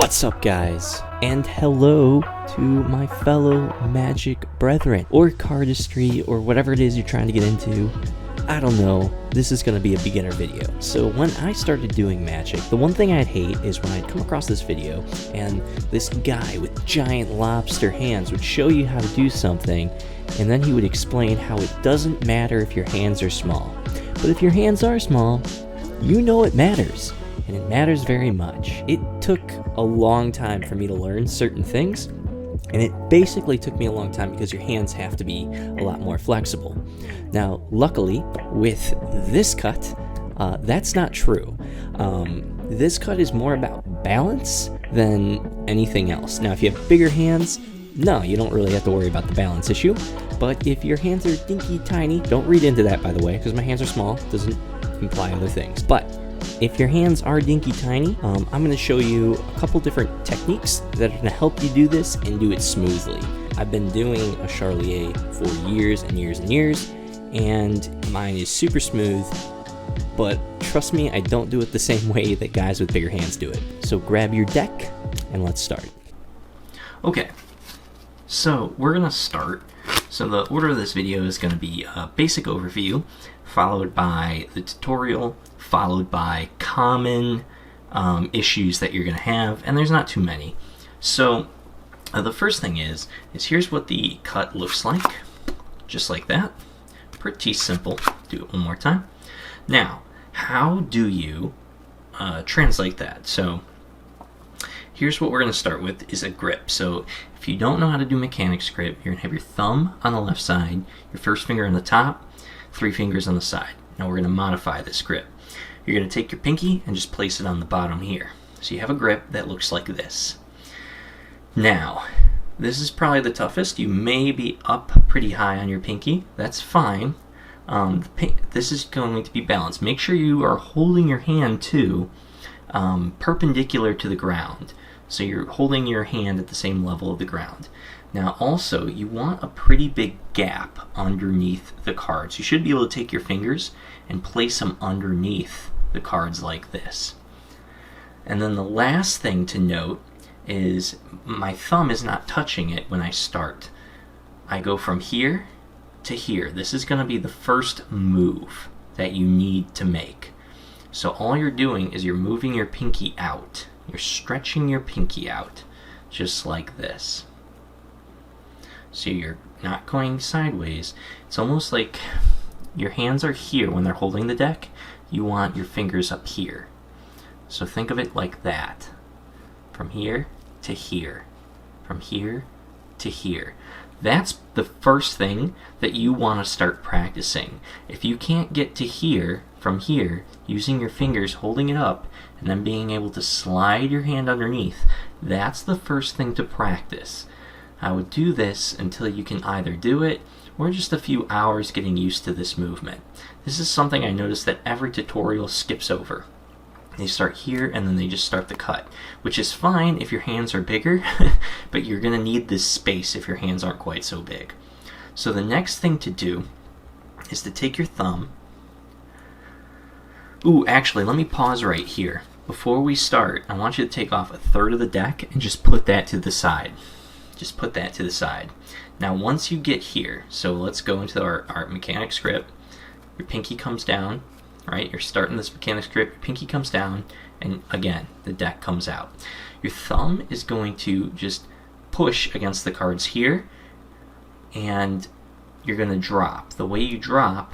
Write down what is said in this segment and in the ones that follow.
What's up, guys? And hello to my fellow magic brethren, or cardistry, or whatever it is you're trying to get into. I don't know, this is going to be a beginner video. So when I started doing magic, the one thing I'd hate is when I'd come across this video and this guy with giant lobster hands would show you how to do something, and then he would explain how it doesn't matter if your hands are small. But if your hands are small, you know it matters. And it matters very much. It took a long time for me to learn certain things, and it basically took me a long time because your hands have to be a lot more flexible. Now, luckily, with this cut, that's not true. This cut is more about balance than anything else. Now, if you have bigger hands, no, you don't really have to worry about the balance issue. But if your hands are dinky tiny, don't read into that, by the way, because my hands are small, doesn't imply other things. But if your hands are dinky tiny, I'm going to show you a couple different techniques that are going to help you do this and do it smoothly. I've been doing a Charlier for years and years and years, and mine is super smooth, but trust me, I don't do it the same way that guys with bigger hands do it. So grab your deck and let's start. Okay, so we're going to start. So the order of this video is going to be a basic overview, followed by the tutorial, followed by common issues that you're going to have, and there's not too many. So the first thing is here's what the cut looks like, just like that. Pretty simple. Do it one more time. Now, how do you translate that? So here's what we're going to start with is a grip. So if you don't know how to do mechanics grip, you're going to have your thumb on the left side, your first finger on the top, 3 fingers on the side. Now we're going to modify this grip. You're going to take your pinky and just place it on the bottom here. So you have a grip that looks like this. Now, this is probably the toughest. You may be up pretty high on your pinky. That's fine. This is going to be balanced. Make sure you are holding your hand too, perpendicular to the ground. So you're holding your hand at the same level of the ground. Now also, you want a pretty big gap underneath the cards. You should be able to take your fingers and place them underneath the cards like this. And then the last thing to note is my thumb is not touching it when I start. I go from here to here. This is going to be the first move that you need to make. So all you're doing is you're moving your pinky out. You're stretching your pinky out, just like this. So you're not going sideways. It's almost like your hands are here when they're holding the deck. You want your fingers up here. So think of it like that. From here to here. From here to here. That's the first thing that you want to start practicing. If you can't get to here, from here, using your fingers, holding it up, and then being able to slide your hand underneath, that's the first thing to practice. I would do this until you can either do it or just a few hours getting used to this movement. This is something I noticed that every tutorial skips over. They start here and then they just start the cut, which is fine if your hands are bigger, but you're going to need this space if your hands aren't quite so big. So the next thing to do is to take your thumb. Ooh, actually, let me pause right here. Before we start, I want you to take off 1/3 of the deck and just put that to the side. Just put that to the side. Now once you get here, so let's go into our mechanics grip. Your pinky comes down, right? You're starting this mechanics grip, your pinky comes down, and again, the deck comes out. Your thumb is going to just push against the cards here, and you're going to drop. The way you drop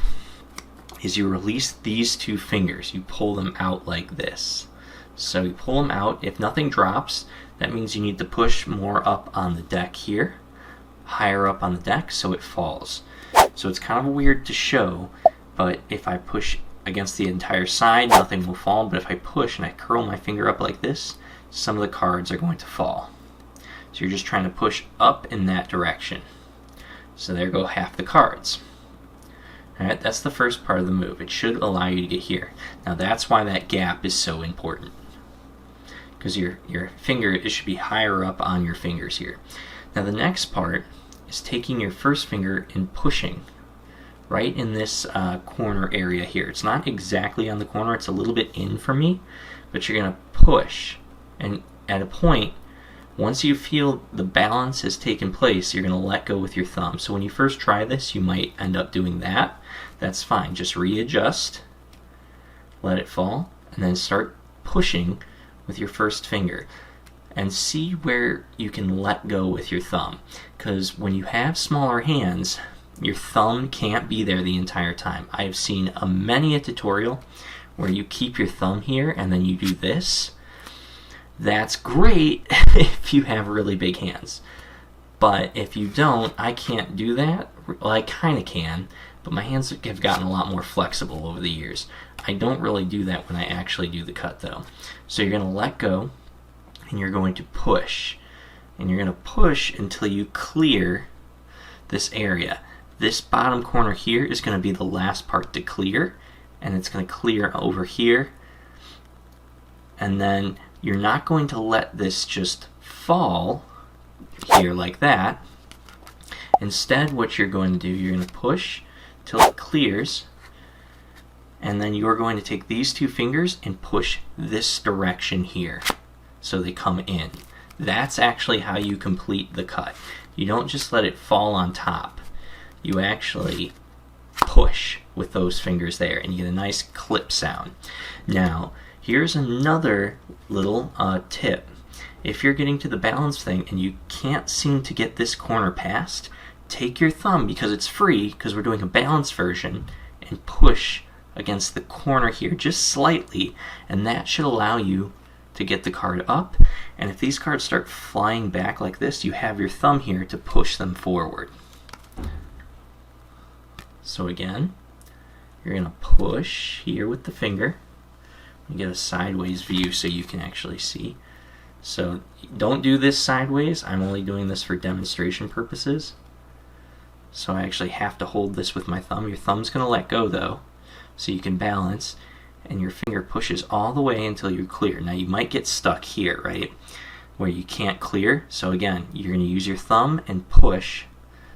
is you release these 2 fingers. You pull them out like this. So you pull them out. If nothing drops, that means you need to push more up on the deck here, higher up on the deck, so it falls. So it's kind of weird to show, but if I push against the entire side, nothing will fall. But if I push and I curl my finger up like this, some of the cards are going to fall. So you're just trying to push up in that direction. So there go half the cards. Alright, that's the first part of the move. It should allow you to get here. Now that's why that gap is so important. Because your finger, it should be higher up on your fingers here. Now the next part is taking your first finger and pushing right in this corner area here. It's not exactly on the corner, it's a little bit in for me, but you're going to push, and at a point, once you feel the balance has taken place, you're going to let go with your thumb. So when you first try this, you might end up doing that. That's fine. Just readjust, let it fall, and then start pushing with your first finger. And see where you can let go with your thumb. Because when you have smaller hands, your thumb can't be there the entire time. I've seen many a tutorial where you keep your thumb here and then you do this. That's great if you have really big hands. But if you don't, I can't do that. Well, I kind of can, but my hands have gotten a lot more flexible over the years. I don't really do that when I actually do the cut though. So you're going to let go and you're going to push. And you're going to push until you clear this area. This bottom corner here is going to be the last part to clear, and it's going to clear over here. And then you're not going to let this just fall here like that. Instead, what you're going to do, you're going to push till it clears, and then you're going to take these two fingers and push this direction here so they come in. That's actually how you complete the cut. You don't just let it fall on top. You actually push with those fingers there, and you get a nice clip sound. Now, here's another little tip. If you're getting to the balance thing and you can't seem to get this corner past, take your thumb, because it's free, because we're doing a balance version, and push against the corner here just slightly, and that should allow you to get the card up. And if these cards start flying back like this, you have your thumb here to push them forward. So again, you're going to push here with the finger. You get a sideways view so you can actually see. So don't do this sideways. I'm only doing this for demonstration purposes. So I actually have to hold this with my thumb. Your thumb's going to let go though, so you can balance, and your finger pushes all the way until you clear. Now you might get stuck here, right, where you can't clear. So again, you're going to use your thumb and push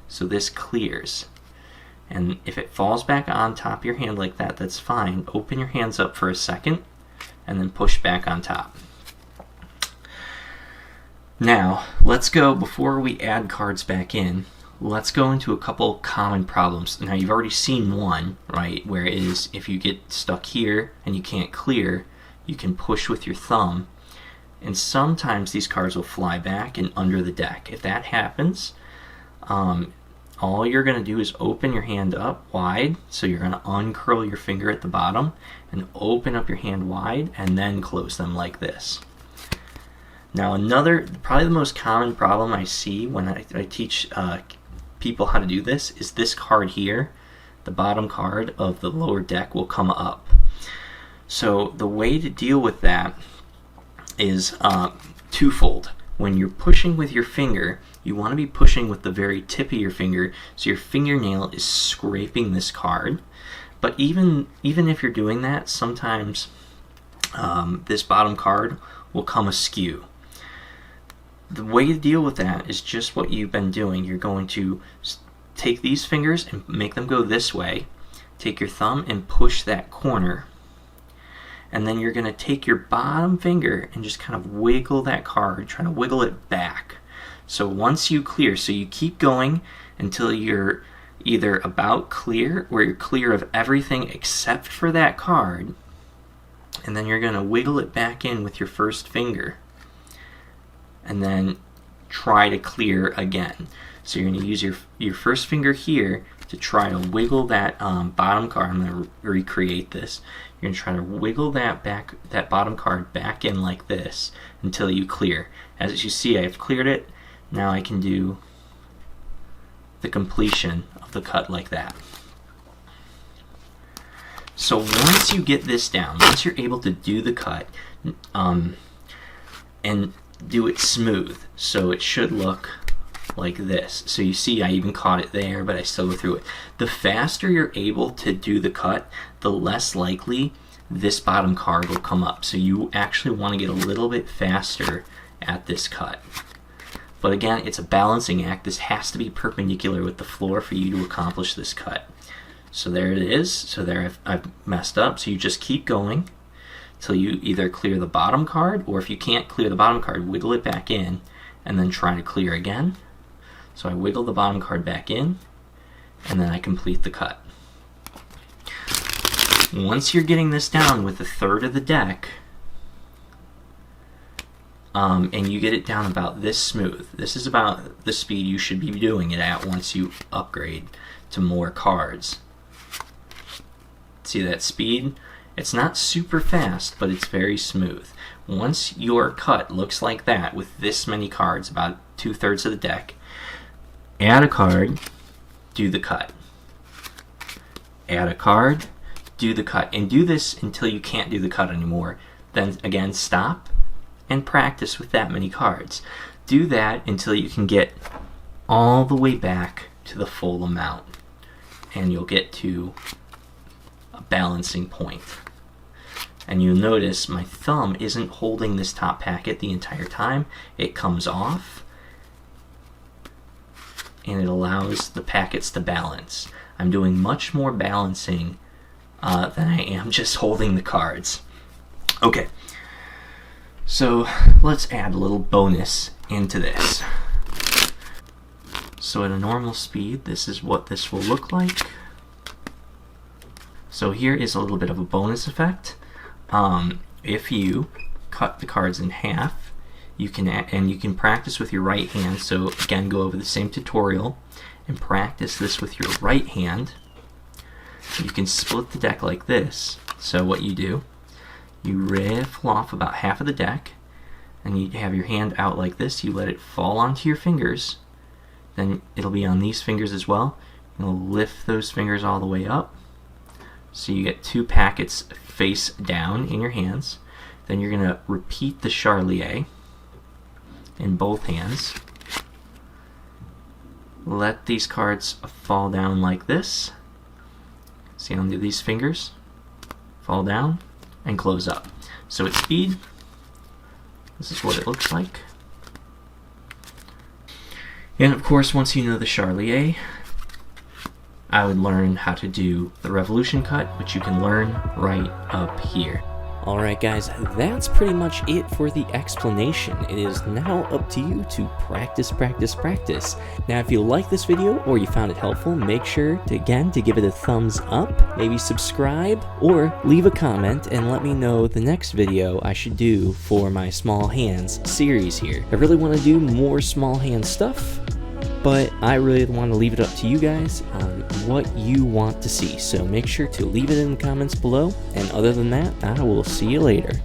so this clears. And if it falls back on top of your hand like that, that's fine. Open your hands up for a second and then push back on top. Now, let's go, before we add cards back in, let's go into a couple common problems. Now, you've already seen one, right, where it is if you get stuck here and you can't clear, you can push with your thumb. And sometimes these cards will fly back and under the deck. If that happens, all you're going to do is open your hand up wide. So you're going to uncurl your finger at the bottom and open up your hand wide and then close them like this. Now another, probably the most common problem I see when I teach people how to do this is this card here. The bottom card of the lower deck will come up. So the way to deal with that is twofold. When you're pushing with your finger, you want to be pushing with the very tip of your finger so your fingernail is scraping this card. But even if you're doing that, sometimes this bottom card will come askew. The way to deal with that is just what you've been doing. You're going to take these fingers and make them go this way. Take your thumb and push that corner. And then you're going to take your bottom finger and just kind of wiggle that card, trying to wiggle it back. So once you clear, so you keep going until you're either about clear, where you're clear of everything except for that card, and then you're going to wiggle it back in with your first finger, and then try to clear again. So you're going to use your first finger here to try to wiggle that bottom card. I'm going to recreate this. You're going to try to wiggle that bottom card back in like this until you clear. As you see, I've cleared it. Now I can do the completion of the cut like that. So once you get this down, once you're able to do the cut and do it smooth, so it should look like this. So you see I even caught it there, but I still go through it. The faster you're able to do the cut, the less likely this bottom card will come up. So you actually want to get a little bit faster at this cut. But again, it's a balancing act. This has to be perpendicular with the floor for you to accomplish this cut. So there it is. So there I've messed up. So you just keep going till you either clear the bottom card, or if you can't clear the bottom card, wiggle it back in and then try to clear again. So I wiggle the bottom card back in and then I complete the cut. Once you're getting this down with a third of the deck, and you get it down about this smooth, this is about the speed you should be doing it at once you upgrade to more cards. See that speed? It's not super fast, but it's very smooth. Once your cut looks like that with this many cards, about 2/3 of the deck, add a card, do the cut. Add a card, do the cut, and do this until you can't do the cut anymore. Then again, stop and practice with that many cards. Do that until you can get all the way back to the full amount, and you'll get to a balancing point. And you'll notice my thumb isn't holding this top packet the entire time. It comes off and it allows the packets to balance. I'm doing much more balancing than I am just holding the cards. Okay, so let's add a little bonus into this. So at a normal speed, this is what this will look like. So here is a little bit of a bonus effect. If you cut the cards in half, you can practice with your right hand. So again, go over the same tutorial and practice this with your right hand. You can split the deck like this. So what you do, you riffle off about half of the deck, and you have your hand out like this. You let it fall onto your fingers. Then it'll be on these fingers as well. You'll lift those fingers all the way up. So you get 2 packets face down in your hands. Then you're going to repeat the Charlier in both hands. Let these cards fall down like this. See under these fingers? Fall down and close up. So at speed, this is what it looks like. And of course, once you know the Charlier, I would learn how to do the revolution cut, which you can learn right up here. Alright guys, that's pretty much it for the explanation. It is now up to you to practice, practice, practice. Now if you like this video or you found it helpful, make sure to give it a thumbs up, maybe subscribe, or leave a comment and let me know the next video I should do for my small hands series here. I really want to do more small hand stuff, but I really want to leave it up to you guys on what you want to see. So make sure to leave it in the comments below. And other than that, I will see you later.